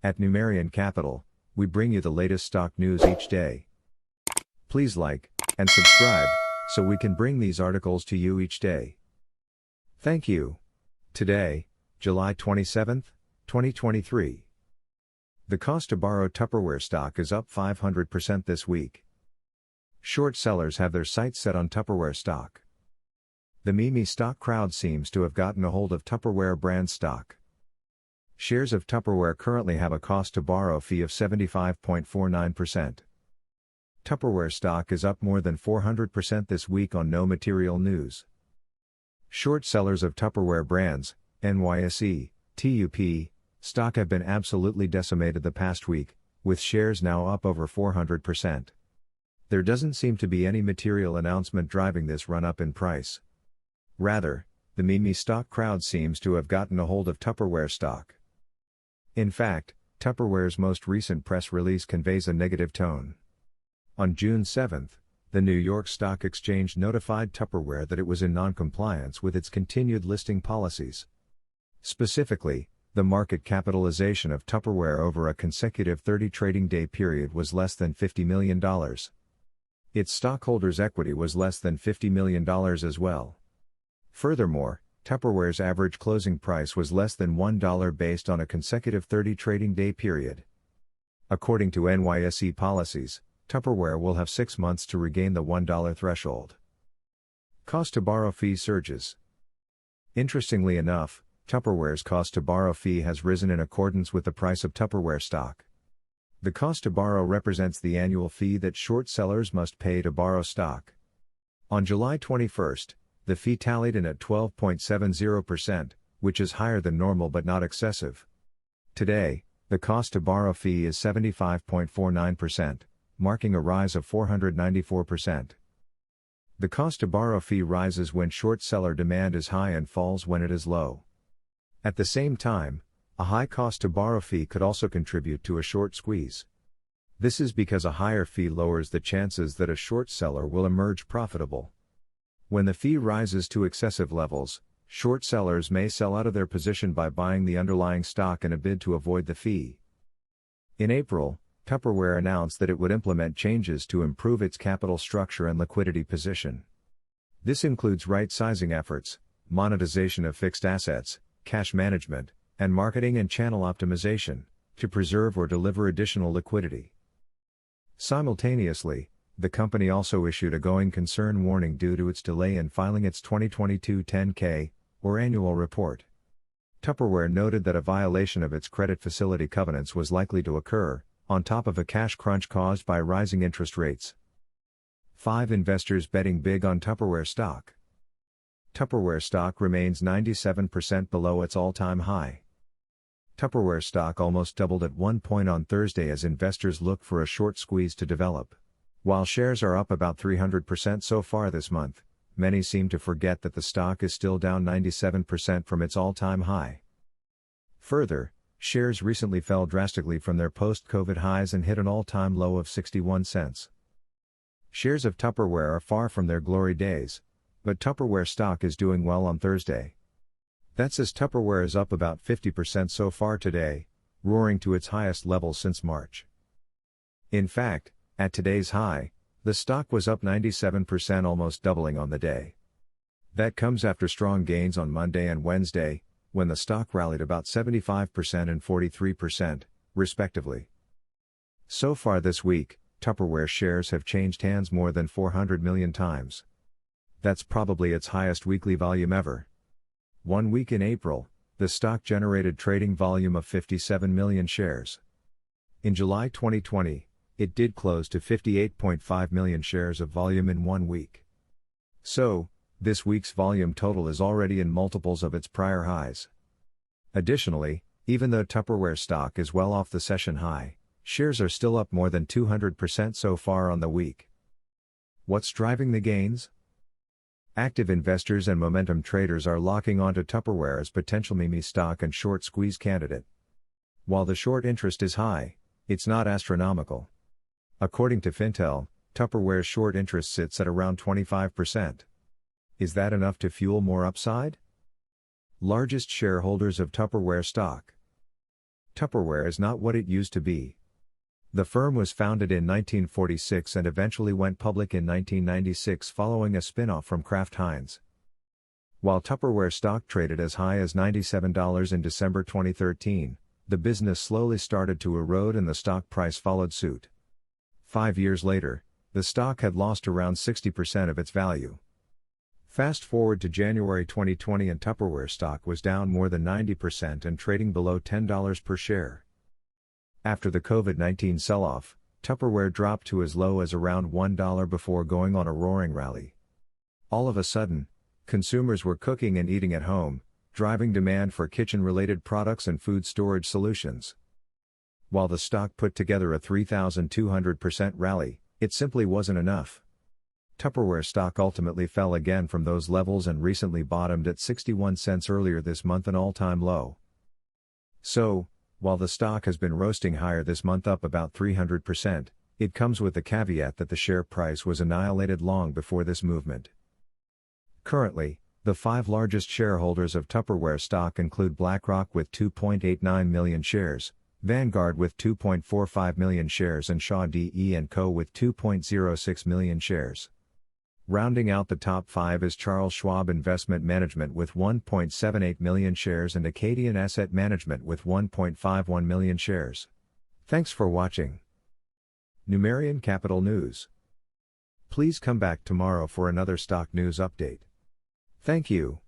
At Numerian Capital, we bring you the latest stock news each day. Please like and subscribe so we can bring these articles to you each day. Thank you. Today, July 27, 2023. The cost to borrow Tupperware stock is up 500% this week. Short sellers have their sights set on Tupperware stock. The meme stock crowd seems to have gotten a hold of Tupperware Brands stock. Shares of Tupperware currently have a cost to borrow fee of 75.49%. Tupperware stock is up more than 400% this week on no material news. Short sellers of Tupperware Brands, NYSE, TUPstock have been absolutely decimated the past week, with shares now up over 400%. There doesn't seem to be any material announcement driving this run-up in price. Rather, the meme stock crowd seems to have gotten a hold of Tupperware stock. In fact, Tupperware's most recent press release conveys a negative tone. On June 7, the New York Stock Exchange notified Tupperware that it was in non-compliance with its continued listing policies. Specifically, the market capitalization of Tupperware over a consecutive 30 trading day period was less than $50 million. Its stockholders' equity was less than $50 million as well. Furthermore, Tupperware's average closing price was less than $1 based on a consecutive 30 trading day period. According to NYSE policies, Tupperware will have 6 months to regain the $1 threshold. Cost to borrow fee surges. Interestingly enough, Tupperware's cost to borrow fee has risen in accordance with the price of Tupperware stock. The cost to borrow represents the annual fee that short sellers must pay to borrow stock. On July 21, the fee tallied in at 12.70%, which is higher than normal but not excessive. Today, the cost to borrow fee is 75.49%, marking a rise of 494%. The cost to borrow fee rises when short seller demand is high and falls when it is low. At the same time, a high cost to borrow fee could also contribute to a short squeeze. This is because a higher fee lowers the chances that a short seller will emerge profitable. When the fee rises to excessive levels, short sellers may sell out of their position by buying the underlying stock in a bid to avoid the fee. In April, Tupperware announced that it would implement changes to improve its capital structure and liquidity position. This includes right-sizing efforts, monetization of fixed assets, cash management, and marketing and channel optimization, to preserve or deliver additional liquidity. Simultaneously, the company also issued a going concern warning due to its delay in filing its 2022 10-K, or annual report. Tupperware noted that a violation of its credit facility covenants was likely to occur, on top of a cash crunch caused by rising interest rates. 5 investors betting big on Tupperware stock. Tupperware stock remains 97% below its all-time high. Tupperware stock almost doubled at one point on Thursday as investors look for a short squeeze to develop. While shares are up about 300% so far this month, many seem to forget that the stock is still down 97% from its all-time high. Further, shares recently fell drastically from their post-COVID highs and hit an all-time low of 61 cents. Shares of Tupperware are far from their glory days, but Tupperware stock is doing well on Thursday. That's as Tupperware is up about 50% so far today, roaring to its highest level since March. In fact, at today's high, the stock was up 97%, almost doubling on the day. That comes after strong gains on Monday and Wednesday, when the stock rallied about 75% and 43%, respectively. So far this week, Tupperware shares have changed hands more than 400 million times. That's probably its highest weekly volume ever. 1 week in April, the stock generated trading volume of 57 million shares. In July 2020, it did close to 58.5 million shares of volume in 1 week. So, this week's volume total is already in multiples of its prior highs. Additionally, even though Tupperware stock is well off the session high, shares are still up more than 200% so far on the week. What's driving the gains? Active investors and momentum traders are locking onto Tupperware as potential meme stock and short squeeze candidate. While the short interest is high, it's not astronomical. According to Fintel, Tupperware's short interest sits at around 25%. Is that enough to fuel more upside? Largest shareholders of Tupperware stock. Tupperware is not what it used to be. The firm was founded in 1946 and eventually went public in 1996 following a spin-off from Kraft Heinz. While Tupperware stock traded as high as $97 in December 2013, the business slowly started to erode and the stock price followed suit. 5 years later, the stock had lost around 60% of its value. Fast forward to January 2020 and Tupperware stock was down more than 90% and trading below $10 per share. After the COVID-19 sell-off, Tupperware dropped to as low as around $1 before going on a roaring rally. All of a sudden, consumers were cooking and eating at home, driving demand for kitchen-related products and food storage solutions. While the stock put together a 3,200% rally, it simply wasn't enough. Tupperware stock ultimately fell again from those levels and recently bottomed at 61 cents earlier this month, an all-time low. So, while the stock has been roasting higher this month, up about 300%, it comes with the caveat that the share price was annihilated long before this movement. Currently, the 5 largest shareholders of Tupperware stock include BlackRock with 2.89 million shares, Vanguard with 2.45 million shares and Shaw DE & Co. with 2.06 million shares. Rounding out the top 5 is Charles Schwab Investment Management with 1.78 million shares and Acadian Asset Management with 1.51 million shares. Thanks for watching. Numerian Capital News. Please come back tomorrow for another stock news update. Thank you.